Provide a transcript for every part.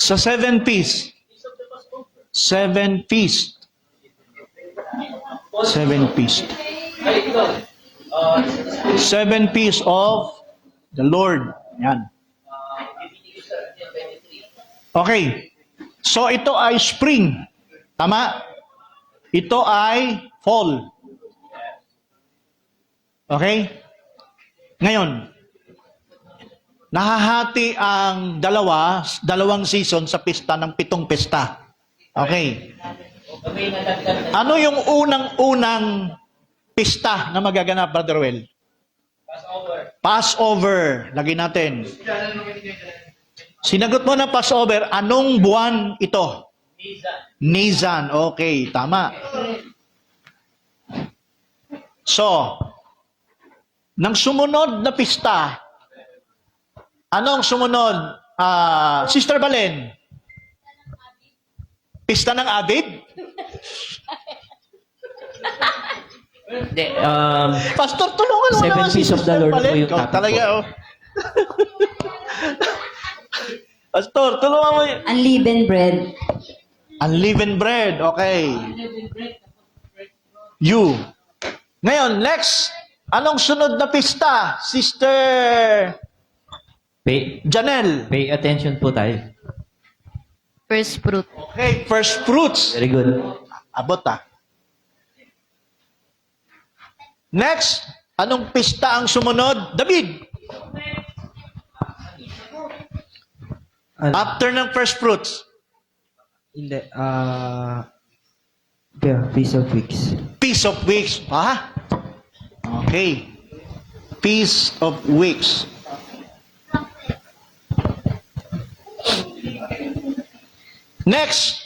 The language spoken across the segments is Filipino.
Sa 7 feast. 7 feast. 7 feast. 7 feast of the Lord. Yan. Okay. So ito ay spring. Tama? Ito ay fall. Okay? Ngayon, nahahati ang dalawang season sa pista ng 7 pista. Okay. Ano yung unang-unang pista na magaganap, Brother Well? Passover. Lagay natin. Sinagot mo na Passover, anong buwan ito? Nisan. Okay, tama. So, nang sumunod na pista, anong sumunod? Sister Balen? Pista ng Abib? Hindi, Pastor, tulungan mo 7 naman si Feast of the Sister Lord po Balen. yung topic Talaga, po. oh. Pastor, tulungan mo yun. Unleavened bread. Unleavened bread. Okay. You. Ngayon, next. Anong sunod na pista? Sister Janelle. pay attention po tayo. First fruit. Okay, first fruits. Very good. Abot Next, anong pista ang sumunod? David. After ng first fruits. Hindi, Feast of Weeks. Feast of Weeks. Okay. Feast of Weeks. Next.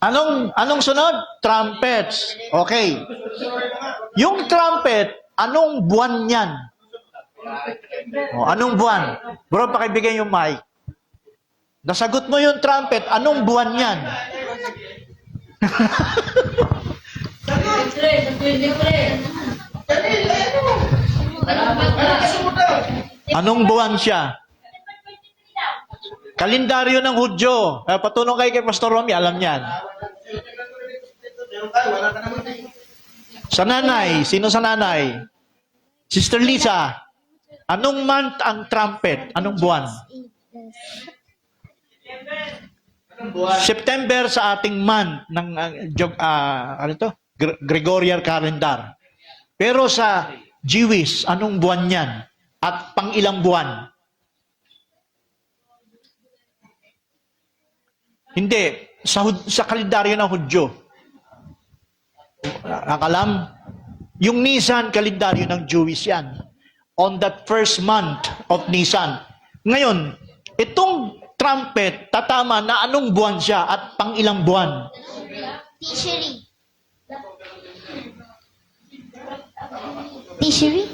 Anong sunod? Trumpets. Okay. Yung trumpet, anong buwan yan? Anong buwan? Bro, pakibigay yung mic. Nasagot mo yung trumpet, anong buwan yan? Anong buwan siya? Kalendaryo ng Hudyo. Patulong kayo kay Pastor Romy, alam niyan. Sa nanay, sino sa nanay? Sister Lisa, anong month ang trumpet? Anong buwan? September sa ating month ng Gregorian calendar. Pero sa Jewish, anong buwan yan? At pang ilang buwan? Hindi. Sa kalendaryo ng Hudyo. Nakalam? Yung Nisan, kalendaryo ng Jewish yan. On that first month of Nisan. Ngayon, itong trumpet, tatama na anong buwan siya at pang ilang buwan? Tishri. Tishri?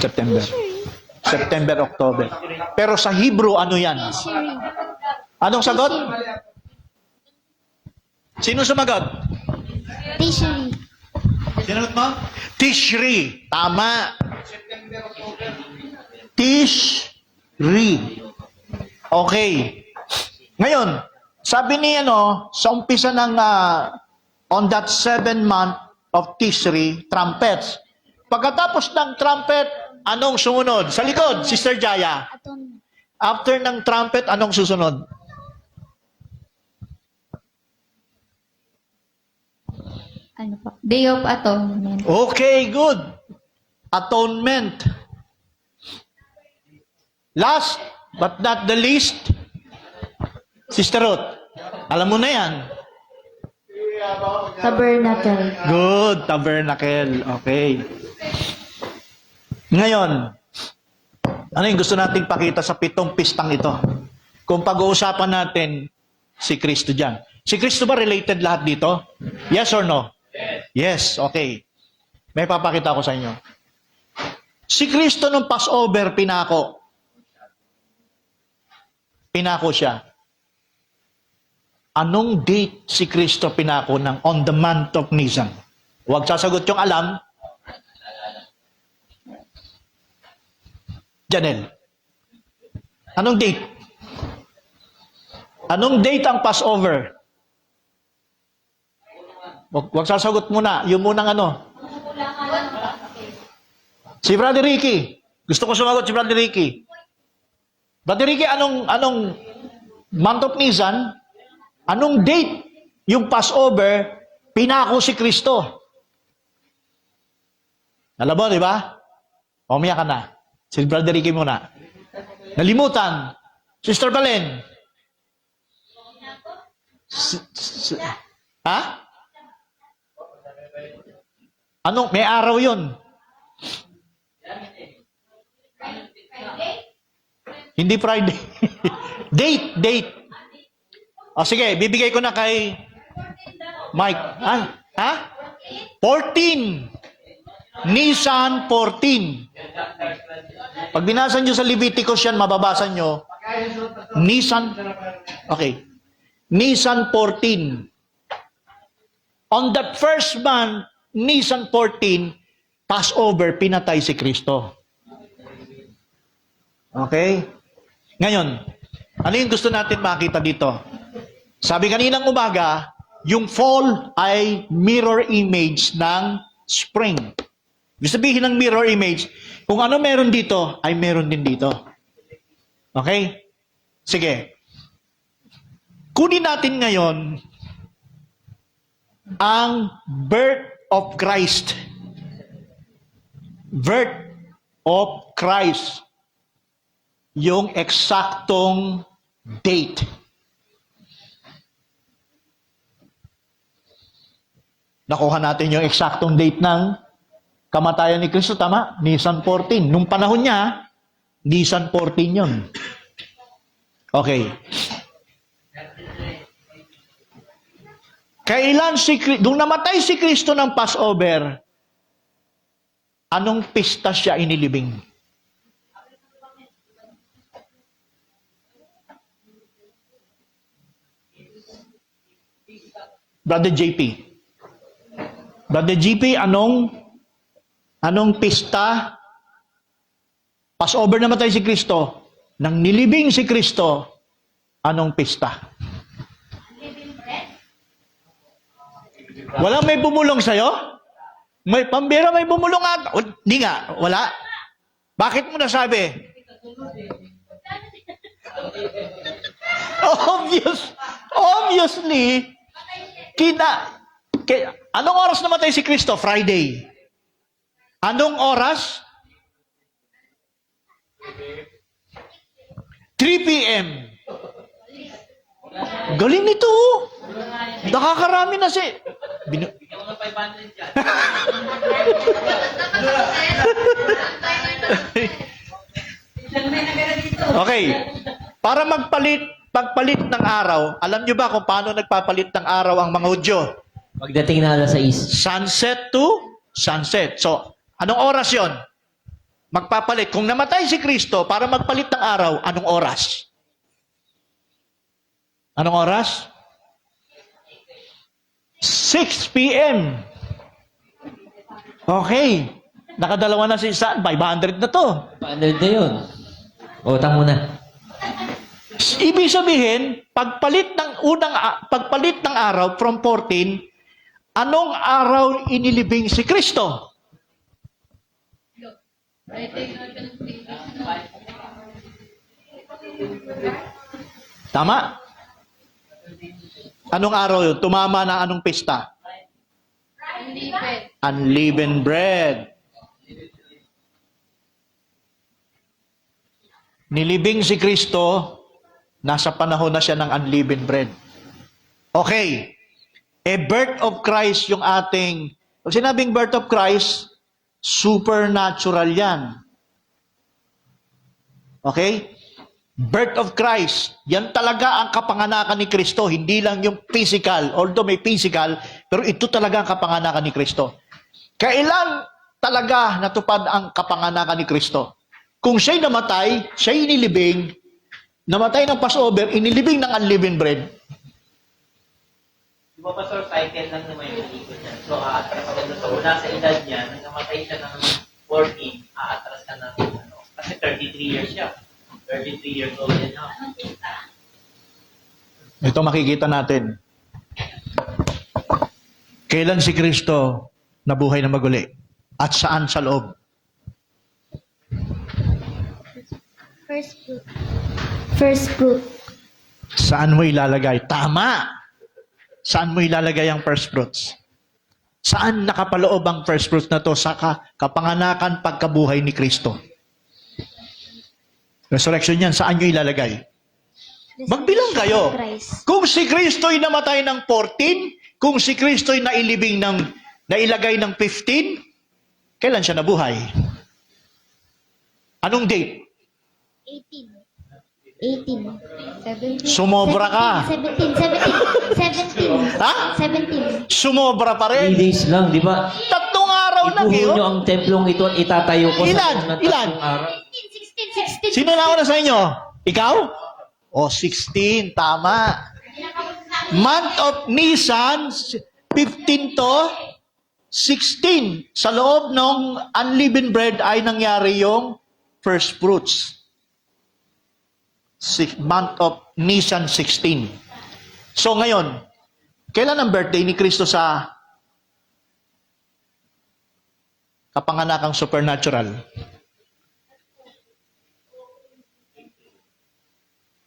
September. September, October. Pero sa Hebrew, ano yan? Tishri. Anong sagot? Sino sumagot? Tishri. Sinagot mo? Tishri. Tama. Tishri. Okay. Ngayon, sabi ni sa umpisa ng on that 7 month of Tishri, trumpets. Pagkatapos ng trumpet, anong sumunod? Sa likod, Sister Jaya. Aton. After ng trumpet, anong susunod? Ano pa? Day of Atonement. Okay, good. Atonement. Last but not the least, Sister Ruth, alam mo na yan. Tabernacle. Good, tabernacle. Okay. Ngayon, ano yung gusto nating pakita sa 7 pistang ito? Kung pag-uusapan natin si Kristo dyan. Si Kristo ba related lahat dito? Yes or no? Yes, okay. May papakita ko sa inyo. Si Kristo nung Passover, pinako. Pinako siya. Anong date si Kristo pinako ng on the month of Nisan? Huwag sasagot yung alam. Janelle. Anong date? Anong date ang Passover? Huwag sasagot muna. Yung munang ano. Si Brother Ricky. Gusto ko sumagot si Brother Ricky. Brother Ricky, anong month of Nisan? Anong date yung Passover pinako si Kristo? Alam mo, di ba? Umiyak ka na. Si Brother Ricky muna. Nalimutan. Sister Balen. Ha? Anong, may araw yun? Hindi Friday. Date. O sige, bibigay ko na kay Mike. Ha? 14. Nisan 14. Pag binasa nyo sa Leviticus yan, mababasa nyo. Nisan. Okay. Nisan 14. On that first month, Nisan 14, Passover, pinatay si Kristo. Okay? Ngayon, ano yung gusto natin makita dito? Sabi kaninang umaga, yung fall ay mirror image ng spring. Ibig sabihin ng mirror image, kung ano meron dito, ay meron din dito. Okay? Sige. Kunin natin ngayon ang birth of Christ. Birth of Christ. Yung eksaktong date. Nakuha natin yung eksaktong date ng kamatayan ni Kristo, tama? Nisan 14. Nung panahon niya, Nisan 14 yun. Okay. Kailan nung namatay si Kristo ng Passover, anong pista siya inilibing? Brother JP. Brother JP, anong pista? Passover namatay si Kristo. Nang nilibing si Kristo, anong pista? Walang may bumulong sa'yo? May pambira, may bumulong ata. Hindi nga, wala. Bakit mo nasabi? Obviously, anong oras namatay si Kristo? Friday. Anong oras? 3 p.m. Galing nito. Nakakarami na si... Okay. Para pagpalit ng araw, alam nyo ba kung paano nagpapalit ng araw ang mga Hudyo? Pagdating na alas 6. Sunset to sunset. So, anong oras yon? Magpapalit. Kung namatay si Kristo, para magpalit ng araw, anong oras? Anong oras? 6 p.m. Okay. Nakadalawa na si Saan. 500 na to. Paano na yun? Utang muna. Ibig sabihin, pagpalit ng araw from 14, anong araw inilibing si Kristo? Tama? Anong araw yun? Tumama na anong pista? Unleavened bread. Nilibing si Kristo, nasa panahon na siya ng unleavened bread. Okay. Birth of Christ yung ating, pag sinabing birth of Christ, supernatural yan. Okay? Birth of Christ, yan talaga ang kapanganakan ni Kristo, hindi lang yung physical. Although may physical, pero ito talaga ang kapanganakan ni Kristo. Kailan talaga natupad ang kapanganakan ni Kristo? Kung siya'y namatay, siya'y inilibing, namatay ng Passover, inilibing ng unleavened bread. Di ba, Pastor, cycle lang naman yung ikot niya. So, aatras ka doon. So, una sa edad niya, nang namatay siya ng 14, aatras ka ng Kasi 33 years siya. 33 years old yan now. Ito makikita natin. Kailan si Kristo nabuhay na maguli? At saan sa loob? First fruit. First fruit. Saan mo ilalagay? Tama! Saan mo ilalagay ang first fruits? Saan nakapaloob ang first fruits na to? Sa kapanganakan pagkabuhay ni Kristo. Resurrection yan, saan nyo ilalagay? Magbilang kayo. Christ. Kung si Kristo'y namatay ng 14, kung si Kristo'y nailagay ng 15, kailan siya nabuhay? Anong date? 18. 17. Sumobra ka. 17. Ha? 17. Sumobra pa 3 rin. days lang, di ba? 3 araw lang Ipuho nyo yun. ang templong ito at itatayo ko Ilan? sa loob ng 3 Ilan? araw. 16. Sino nauna sa inyo? Ikaw? O, 16. Tama. Month of Nisan, 15 to 16. Sa loob ng unleavened bread ay nangyari yung first fruits. Month of Nisan 16. So ngayon, kailan ang birthday ni Kristo sa kapanganakang supernatural?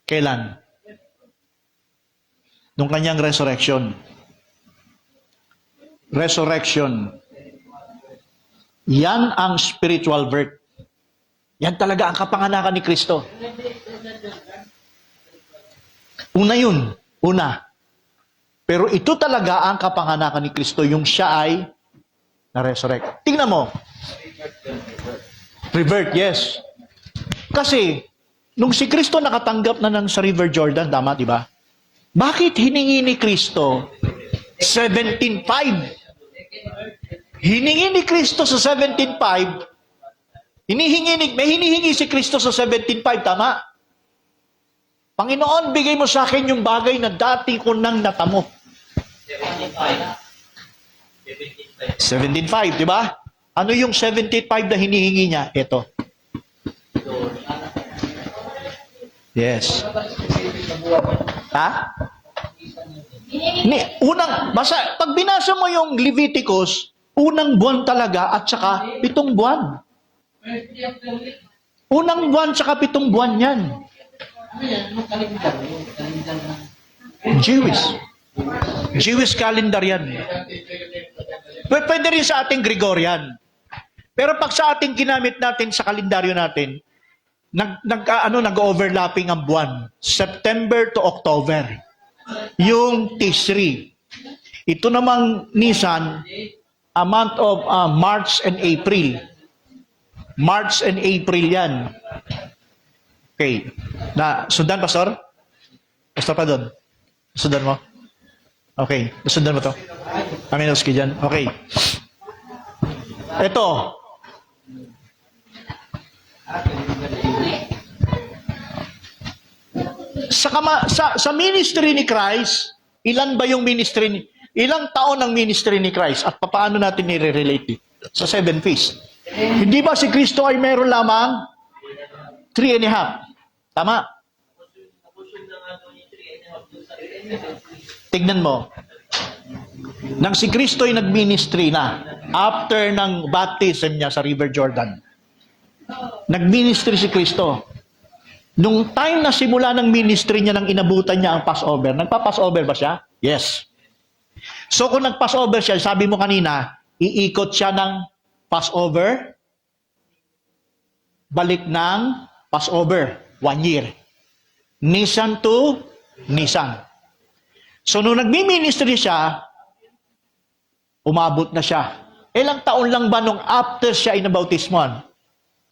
Kailan? Nung kanyang resurrection. Resurrection. Yan ang spiritual birth. Yan talaga ang kapanganakan ni Kristo. Una yun. Una. Pero ito talaga ang kapanganakan ni Kristo, yung siya ay na-resurrect. Tingnan mo. Revert, yes. Kasi, nung si Kristo nakatanggap na ng sa River Jordan, tama, di ba? Bakit hiningi ni Kristo 17.5? Hiningi ni Kristo sa 17.5, may hinihingi si Kristo sa 17.5, tama? Panginoon, bigay mo sa akin yung bagay na dati ko nang natamo. 17.5, di ba? Ano yung 17.5 na hinihingi niya? Ito. Yes. Ha? Pag binasa mo yung Leviticus, unang buwan talaga at saka 7 buwan. Unang buwan at saka 7 buwan yan. Jewish calendar yan. Pwede rin sa ating Gregorian. Pero pag sa ating ginamit natin sa kalendaryo natin, nag-overlapping ang buwan. September to October. Yung Tishri. Ito namang Nisan, a month of March and April. March and April yan. Okay. Sundan, Pastor? Pastor pa doon? Sundan mo? Okay. Sundan mo to? Aminowski dyan. Okay. Ito. Sa ministry ni Christ, ilan ba yung ministry ilang taon ang ministry ni Christ at paano natin i-relate sa 7 feasts? Hindi ba si Kristo ay meron lamang 3.5? Tama? Tignan mo. Nang si Kristo ay nag-ministry na after ng baptism niya sa River Jordan, nag-ministry si Kristo. Nung time na simula ng ministry niya nang inabutan niya ang Passover, nagpa-Passover ba siya? Yes. So kung nag-Passover siya, sabi mo kanina, iikot siya ng Passover, balik ng Passover, 1 year. Nisan to Nisan. So nung nagmi-ministry siya, umabot na siya. Ilang taon lang ba nung after siya inabautismuhan?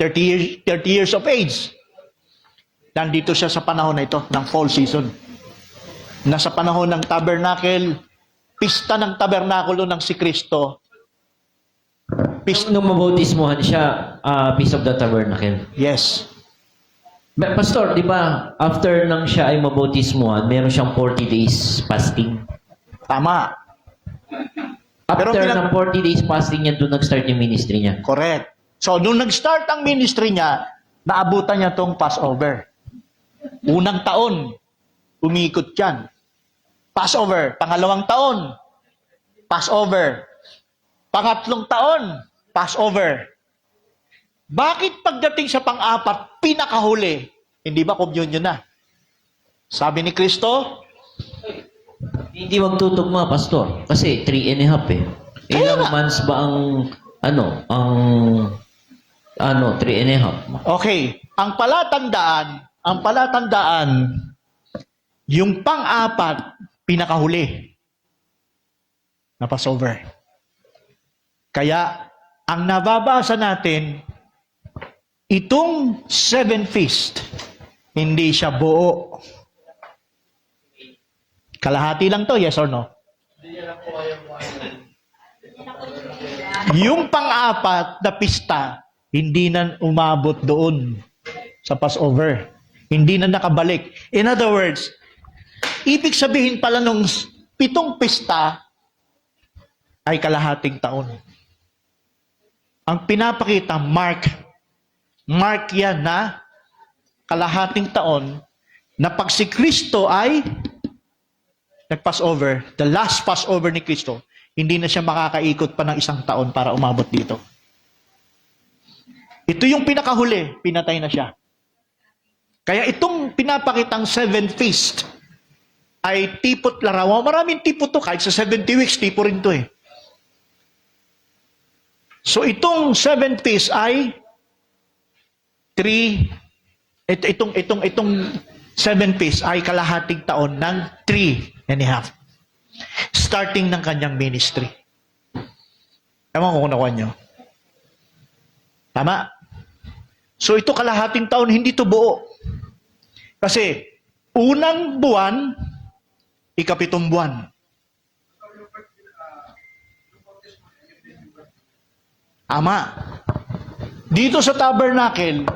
30 years of age. Nandito siya sa panahon na ito, ng fall season. Nasa panahon ng tabernacle, pista ng tabernakulo ng si Kristo. Nung mabautismuhan siya, Feast of the Tabernacle. Yes. Pastor, di ba, after nang siya ay mabautismuhan, meron siyang 40 days fasting. Tama. After Pero ng 40 days fasting niya, doon nag-start yung ministry niya. Correct. So, nung nag-start ang ministry niya, naabutan niya tong Passover. Unang taon, umikot yan. Passover. Pangalawang taon, Passover. Pangatlong taon, Passover. Bakit pagdating sa pang-apat, pinakahuli? Hindi ba communion na? Sabi ni Kristo, Hindi magtutugma, Pastor. Kasi 3.5 eh. Kaya Ilang nga. months ba ang 3.5? okay, ang palatandaan, yung pang-apat, pinakahuli na Passover. Kaya, ang nababasa natin, itong 7 feast, hindi siya buo. Kalahati lang to, yes or no? Yung pang-apat na pista, hindi na umabot doon sa Passover. Hindi na nakabalik. In other words, ibig sabihin pala nung 7 pista ay kalahating taon. Ang pinapakita, Mark yan na kalahating taon na pag si Kristo ay nag-Passover, the last Passover ni Kristo, hindi na siya makakaikot pa ng 1 taon para umabot dito. Ito yung pinakahuli, pinatay na siya. Kaya itong pinapakitang 7 feast ay tipot larawan. Maraming tipo to, kahit sa 70 weeks, tipo rin to eh. So itong 7 feast ay itong 7 feast ay kalahating taon ng 3.5. Starting ng kanyang ministry. Ewan ko kung nakuha nyo. Tama? So ito kalahating taon, hindi to buo. Kasi unang buwan, ikapitong buwan. Ama. Dito sa tabernacle,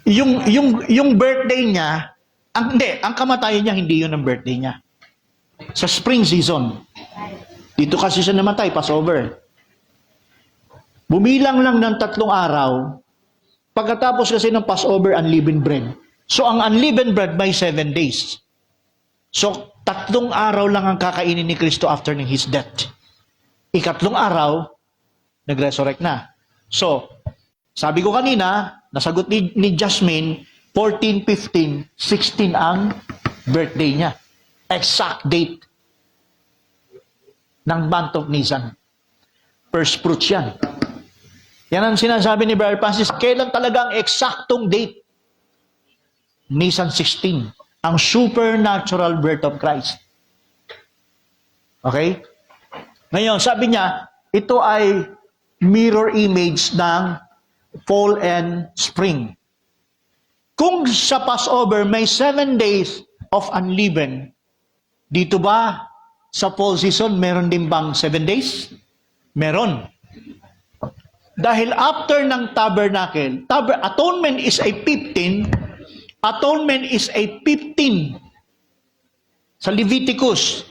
yung birthday niya, ang kamatayan niya, hindi yun ang birthday niya. Sa spring season. Dito kasi siya namatay, Passover. Bumilang lang ng 3 araw, pagkatapos kasi ng Passover, unleavened bread. So, ang unleavened bread may 7 days. So, 3 araw lang ang kakainin ni Kristo after ng His death. Ikatlong araw, nag-resurrect na. So, sabi ko kanina, nasagot ni Jasmine, 14, 15, 16 ang birthday niya. Exact date ng month of Nisan. First fruits yan. Yan ang sinasabi ni Brother Francis, kailan talaga ang eksaktong date? Nisan 16. Ang supernatural birth of Christ. Okay? Ngayon, sabi niya, ito ay mirror image ng fall and spring. Kung sa Passover may 7 days of unleavened, dito ba sa fall season meron din bang 7 days? Meron. Dahil after ng tabernacle, atonement is a 15, atonement is a 15 sa Leviticus.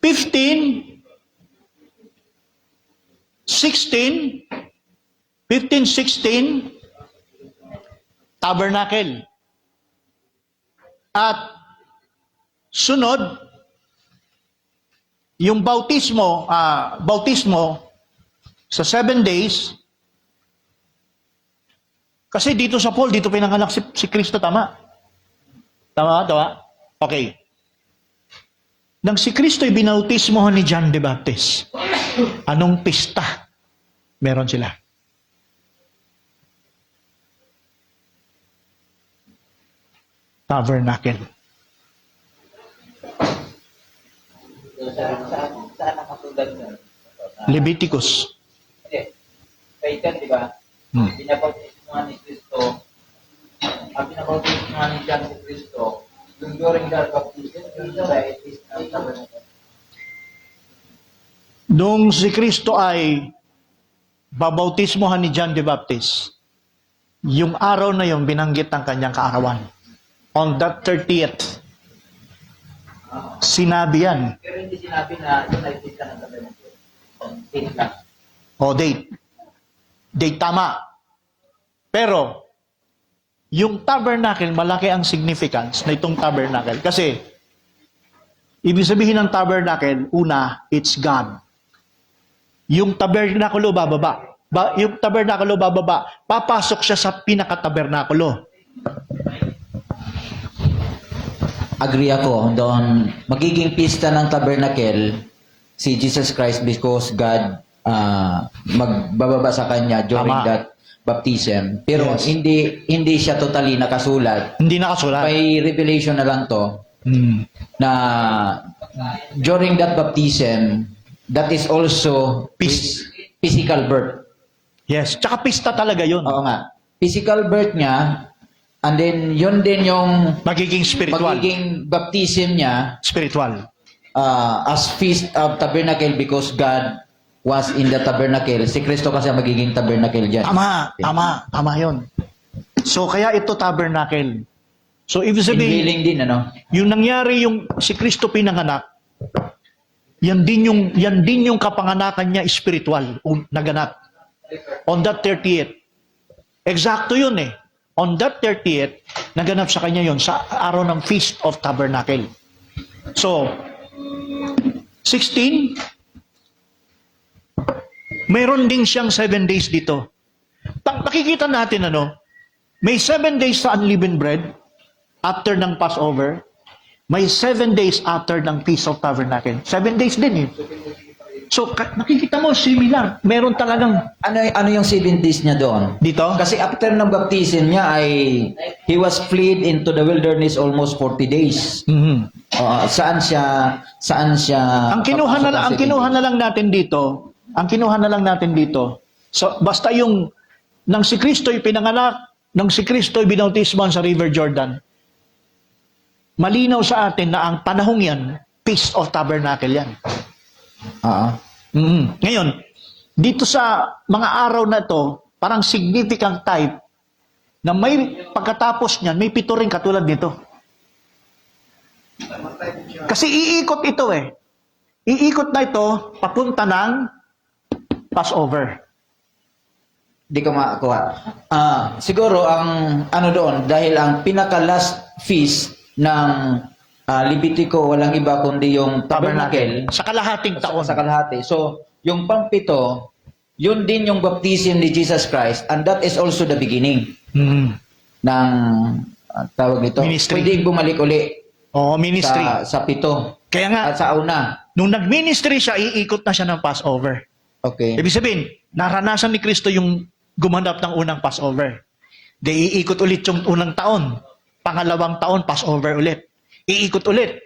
15, 16, tabernacle. At sunod, yung bautismo sa 7 days, kasi dito sa Paul, dito pinanganak si Kristo, tama? Tama? Okay. Nang si Kristo ay binautismohan ni John the Baptist, anong pista meron sila? Tabernacle. Saan nakasulat nun? Leviticus. Hindi. Kaitan, di ba? Pinabautismohan ni Kristo. Ang pinabautismohan ni John si Kristo, yung during their baptism, yung sa etis ng tabernacle. Nung si Kristo ay babautismohan ni John the Baptist, yung araw na yun binanggit ng kanyang kaarawan. On that 30th, sinabi yan. Pero hindi sinabi na yun ay pista ng tabernacle. Tingin lang. O, date. Date tama. Pero, yung tabernacle, malaki ang significance na itong tabernacle. Kasi, ibig sabihin ng tabernacle, una, it's God. Yung tabernakulo bababa. Yung tabernakulo bababa, papasok siya sa pinaka-tabernakulo. Agree ako doon. Magiging pista ng tabernacle si Jesus Christ because God magbababa sa kanya during Tama. that baptism. Pero Yes. hindi siya totally nakasulat. Hindi nakasulat. May revelation na lang to Hmm. na during that baptism, that is also Peace. physical birth. Yes. Tsaka pista talaga yun. Oo nga. Physical birth niya, and then yun din yung Magiging spiritual. magiging baptism niya Spiritual. as feast of tabernacle because God was in the tabernacle. Si Kristo kasi ang magiging tabernacle dyan. Tama yun. So, kaya ito tabernacle. So, ibig sabihin, Indwelling din, ano? yung nangyari yung si Kristo pinanganak, yan din yung kapanganakan niya spiritual, naganap. On that 30th. Eksakto yun eh. On that 30th, naganap sa kanya yon sa araw ng Feast of Tabernacle. So, 16, meron din siyang 7 days dito. Nakikita natin may 7 days sa unleavened bread after ng Passover. May 7 days after ng Feast of Tabernacle. 7 days din eh. So, nakikita mo, similar. Meron talagang Ano yung 7 days niya doon? dito. Kasi after ng baptism niya ay he was fled into the wilderness almost 40 days. Mhm. Saan siya Ang kinuha na lang natin dito, so basta yung nang si Kristo'y pinanganak, nang si Kristo'y binautismohan sa River Jordan, malinaw sa atin na ang panahong yan, Feast of Tabernacle yan. Ngayon, dito sa mga araw na to, parang significant type na may pagkatapos niyan, may 7 rin katulad nito. Kasi iikot ito eh. Iikot na ito papunta ng Passover. Di ko makakuha. Siguro ang ano doon, dahil ang pinaka-last feast ng Levitico, walang iba kundi yung tabernacle Sa kalahating taon. sa kalahati. So, yung pang-7, yun din yung baptism ni Jesus Christ, and that is also the beginning Mhm. ng tawag nito. Ministry. Pwede bumalik uli Oo, ministry. sa 7 Kaya nga, at sa una. nung nag-ministry siya, iikot na siya ng Passover. Okay. Ibig sabihin, naranasan ni Kristo yung gumanap ng unang Passover. Di iikot ulit yung unang taon. Pangalawang taon, Passover ulit. Iikot ulit.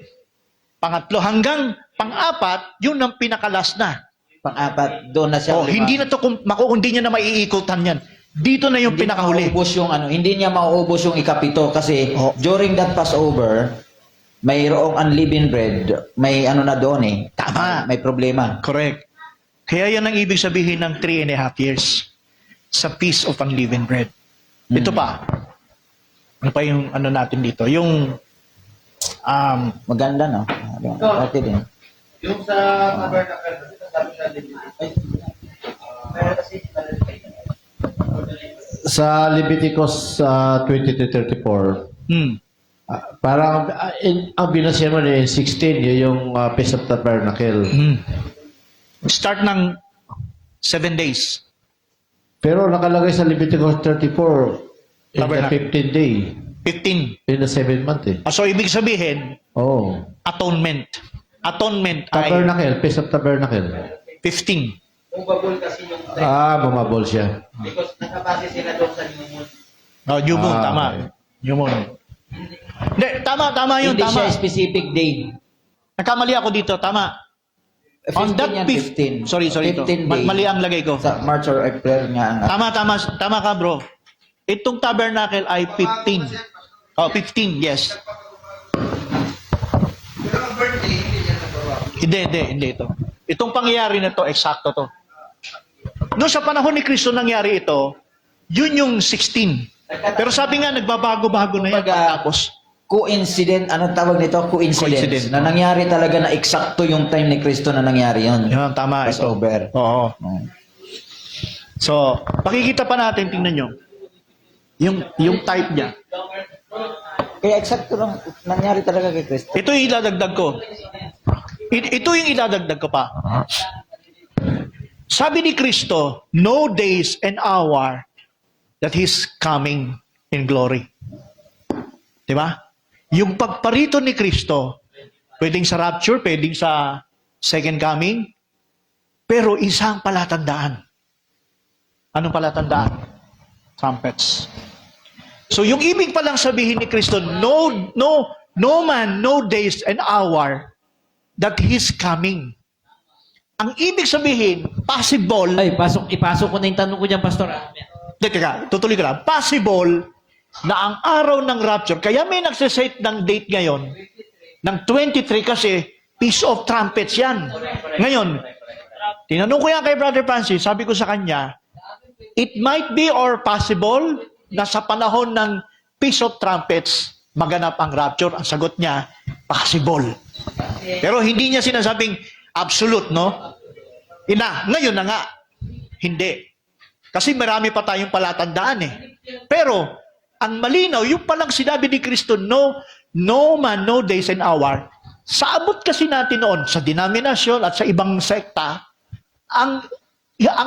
Pangatlo hanggang pang-apat, yun ang pinakalas na. Pang-apat, doon na siya. Hindi na to, hindi niya na maiikutan yan. Dito na yung Hindi pinakahuli. mauubos yung hindi niya mauubos yung ikapito kasi Oh. during that Passover, mayroong unleavened bread, may na doon eh. Tama. May problema. Correct. Kaya yan ang ibig sabihin ng 3.5 years sa Feast of Unleavened Bread. Ito pa. Ano pa yung natin dito? Yung Maganda, no? Okay din. Yung sa tabernacle, kasi sabi sa sa Leviticus 20-34, parang ang binasya mo na 16, yun yung Feast of Tabernacle. Start ng 7 days. Pero nakalagay sa Leviticus 34, in the Tabernacle. 15th day, 15. in the 7th month eh. So, ibig sabihin, Oh. atonement. Atonement ay Tabernacle, Feast of Tabernacle. 15. Movable kasi yung Bumabol siya. because nakabase sila doon sa new moon. New moon, Ah, tama. okay. New moon. Hindi, tama yun, Hindi siya tama. specific day. Nagkamali ako dito, tama. On 15 that yan, 15. Sorry, ito. 15 day. Mali ang lagay ko. Sa March or April nga. Tama ka, bro. Itong tabernacle ay 15. 15, yes. Hindi ito. Itong pangyayari na to, eksakto to. Noong sa panahon ni Kristo nangyari ito, yun yung 16. Pero sabi nga, nagbabago-bago na yan pagkatapos. Coincident, anong tawag nito? Coincidence. Coincidence. Na nangyari talaga na eksakto yung time ni Kristo na nangyari yun. Yan, tama ito. Passover. Oo. Oh. So, pakikita pa natin, tingnan nyo. Yung type niya. Kaya eksakto lang nangyari talaga kay Kristo. Ito yung iladagdag ko. Ito yung iladagdag ko pa. Sabi ni Kristo, no days and hour that He's coming in glory. Diba? Yung pagparito ni Kristo, pwedeng sa rapture, pwedeng sa second coming, pero isang palatandaan. Anong palatandaan? Trumpets. So yung ibig palang sabihin ni Kristo, no man, no days and hour that He's coming. Ang ibig sabihin, possible, Ay, ipasok ko na yung tanong ko dyan, Pastor. teka, tutuloy ko lang, possible na ang araw ng rapture, kaya may nagsiset ng date ngayon, ng 23 kasi, Peace of Trumpets yan. Ngayon, tinanong ko yan kay Brother Francis, sabi ko sa kanya, it might be or possible na sa panahon ng Peace of Trumpets, maganap ang rapture. Ang sagot niya, possible. Pero hindi niya sinasabing absolute, no? Ngayon na nga, hindi. Kasi marami pa tayong palatandaan eh. Pero, ang malinaw, yung palang sinabi ni Kristo, no man, no days and hour, sa abot kasi natin noon, sa denominasyon at sa ibang sekta, ang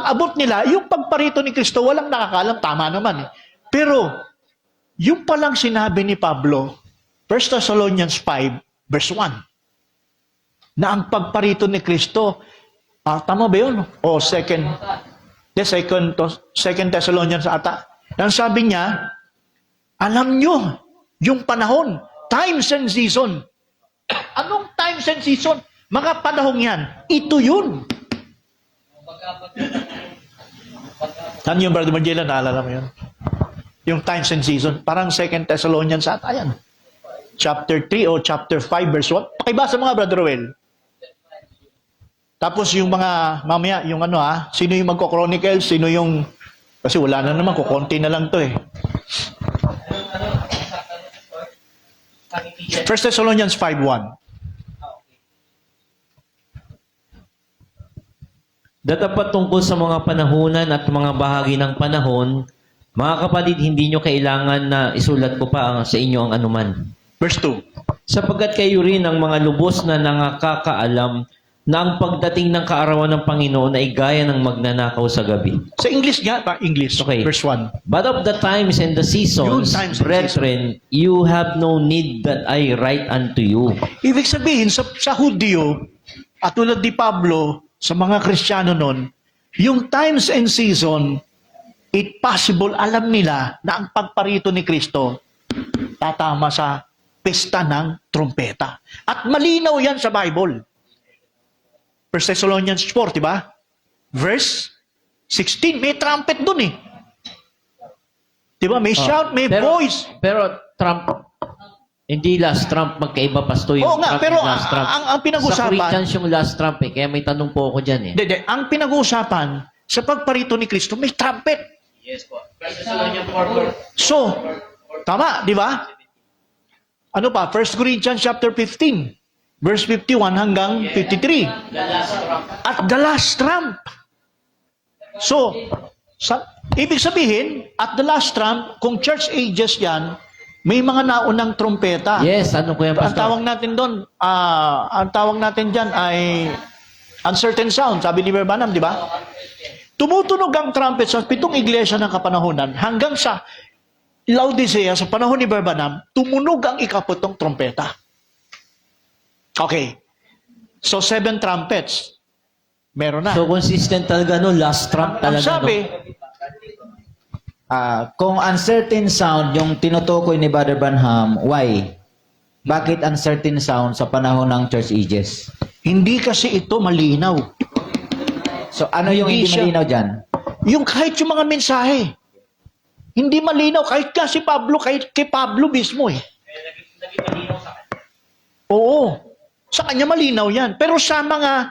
abot nila, yung pagparito ni Kristo, walang nakakalam, tama naman eh. Pero, yung palang sinabi ni Pablo, 1 Thessalonians 5, verse 1, na ang pagparito ni Kristo, tama ba yun? O second Thessalonians ata. Ang sabi niya, alam nyo, yung panahon, times and season. Anong times and season? Mga panahong yan, ito yun. Saan yung Brother Magellan? Naalala mo yun? Yung times and season. Parang 2 Thessalonians ata yan. Chapter 3 o chapter 5 verse 1. Pakibasa mga Brother Roel. Tapos yung mga, mamaya, yung sino yung magko-chronicle, sino yung, kasi wala na naman, kukonti na lang to eh. 1 Thessalonians 5:1. Datapat tungkol sa mga panahunan at mga bahagi ng panahon, mga kapatid, hindi nyo kailangan na isulat ko pa sa inyo ang anuman. Verse 2. Sapagkat kayo rin ang mga lubos na nakakaalam na ang pagdating ng kaarawan ng Panginoon ay gaya ng magnanakaw sa gabi. Sa English nga, English, Okay. verse 1. But of the times and the seasons, Yung times and brethren, you have no need that I write unto you. Ibig sabihin, sa Hudyo, at tulad ni Pablo, sa mga Kristiyano nun, yung times and season, it possible, alam nila na ang pagparito ni Kristo, tatama sa pesta ng trumpeta. At malinaw yan sa Bible. 1 Thessalonians 4, di ba? Verse 16, may trumpet dun eh. Di ba? May shout, may voice. Pero Trump, hindi last Trump, magkaiba pasto yung Oo nga, Trump pero and last Trump. ang pinag-usapan, Sa Corinthians yung last Trump eh, kaya may tanong po ako dyan eh. Hindi. Ang pinag-uusapan, sa pagparito ni Kristo, may trumpet. Yes po. So, tama, di ba? Ano pa? 1 Corinthians chapter 15, verse 51 hanggang 53. At the last trump. So, ibig sabihin, at the last trump, kung church ages yan, may mga naunang trompeta. Yes, ano ko yan, Ang Pastor? tawag natin doon, ang tawag natin dyan ay uncertain sound, sabi ni Branham, di ba? Tumutunog ang trumpet sa 7 iglesia ng kapanahunan hanggang sa Laodicea, sa panahon ni Branham, tumunog ang 7 trompeta. Okay. So, 7 trumpets. Meron na. So, consistent talaga no, last Trump Ang talaga sabi, Kung uncertain sound yung tinutukoy ni Brother Branham, why? Bakit uncertain sound sa panahon ng church ages? hindi kasi ito malinaw. So ano yung Hindi hindi siya- malinaw dyan? Yung kahit yung mga mensahe, hindi malinaw. Kahit nga si Pablo, kahit kay Pablo mismo eh. Oo. Sa kanya malinaw yan. Pero sa mga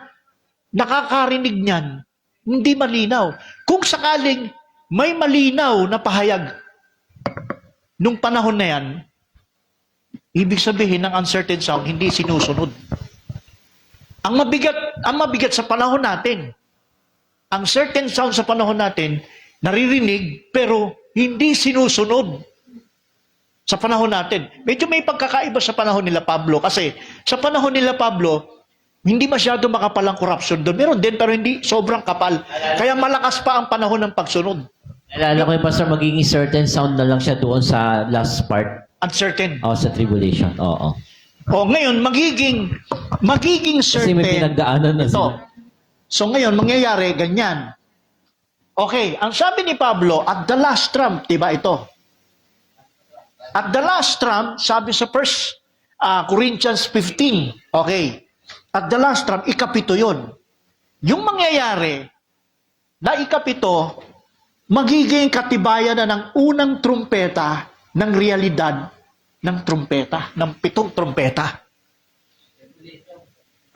nakakarinig niyan, hindi malinaw. Kung sakaling may malinaw na pahayag nung panahon na yan, ibig sabihin ng uncertain sound, hindi sinusunod. Ang mabigat sa panahon natin, ang certain sound sa panahon natin, naririnig, pero hindi sinusunod sa panahon natin. Medyo may pagkakaiba sa panahon nila Pablo kasi sa panahon nila Pablo, hindi masyado makapalang corruption doon. Meron din pero hindi sobrang kapal. Kaya malakas pa ang panahon ng pagsunod. Alala ko yung pastor, magiging certain sound na lang siya doon sa last part. Uncertain. Sa tribulation. Oo. O ngayon, magiging Kasi may certain. pinagdaanan na Ito. sila. So ngayon, mangyayari ganyan. Okay, ang sabi ni Pablo, at the last trump, diba ito? At the last trump, sabi sa 1 Corinthians 15, okay, at the last trump, ikapito yun. Yung mangyayari, na ikapito, magiging katibayan na ng unang trumpeta ng realidad ng trumpeta, ng 7 trumpeta.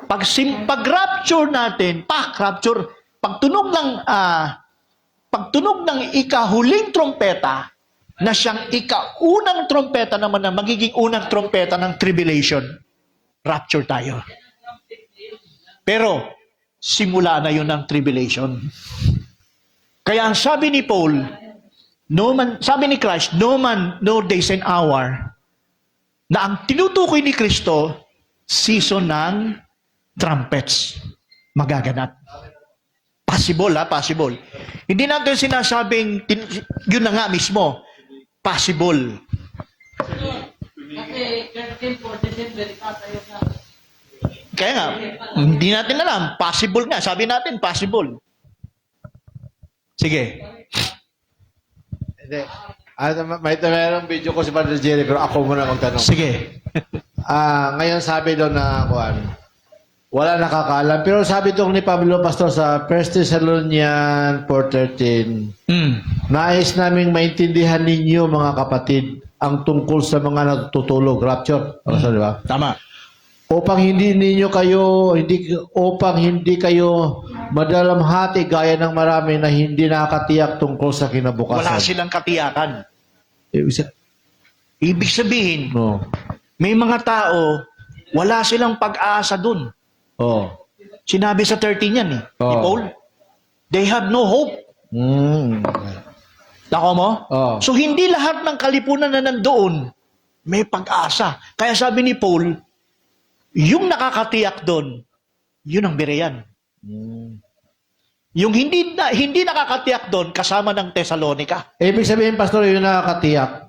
Pag-rapture natin, pagtunog ng ikahuling trompeta, na siyang ikaunang trompeta naman na magiging unang trompeta ng tribulation, rapture tayo. Pero, simula na yun ng tribulation. Kaya ang sabi ni Paul, sabi ni Christ, no man, no days and hour, na ang tinutukoy ni Kristo, season ng trumpets magaganap. Possible, possible. Hindi natin sinasabing, yun na nga mismo, possible. Kaya nga, hindi natin alam, possible nga. Sabi natin, possible. Sige. Hindi. Mayroong video ko si Brother Jerry, pero ako muna magtanong. Sige. Ngayon sabi doon na, wala nakakaalam. Pero sabi doon ni Pablo Pastor sa 1 Thessalonians 4:13, nais naming maintindihan ninyo mga kapatid ang tungkol sa mga natutulog, rapture. Di ba? Tama. Upang hindi kayo madalamhati gaya ng marami na hindi nakatiyak tungkol sa kinabukasan. Wala silang katiyakan. Ibig Ibig sabihin, no. may mga tao, wala silang pag-asa dun. Oh. Sinabi sa 13 yan ni Paul. They have no hope. Nako mo? Oh. So, hindi lahat ng kalipunan na nandoon may pag-asa. Kaya sabi ni Paul, yung nakakatiyak doon, yun ang Berean. Yung hindi nakakatiyak doon, kasama ng Thessalonica. Ibig sabihin, Pastor, yung nakakatiyak.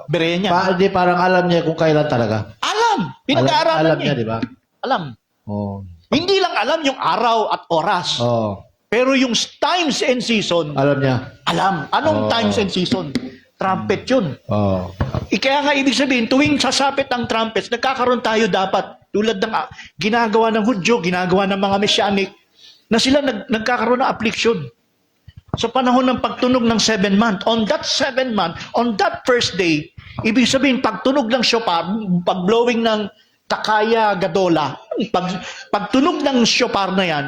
Berean yan. Di parang alam niya kung kailan talaga. Alam! Pinag-aaralan Alam niya. niya, di ba? Alam. Oh. Hindi lang alam yung araw at oras. Oh. Pero yung times and season, Alam niya. alam. Anong Oh. times and season? Trumpet yun. Oh. Kaya nga ibig sabihin, tuwing sasapit ang trumpets, nagkakaroon tayo dapat, tulad ng ginagawa ng Hudyo, ginagawa ng mga Messianic, na sila nagkakaroon ng affliction. Sa panahon ng pagtunog ng 7 month, on that 7 month, on that first day, ibig sabihin, pagtunog ng shofar, pag-blowing ng Takaya Gadola, pagtunog ng shofar na yan,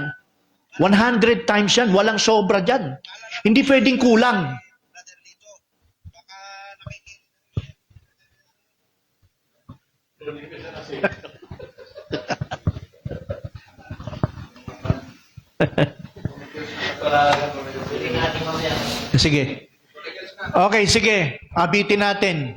100 times yan, walang sobra dyan. Hindi pwedeng kulang. Sige. Okay, sige. Abitin natin.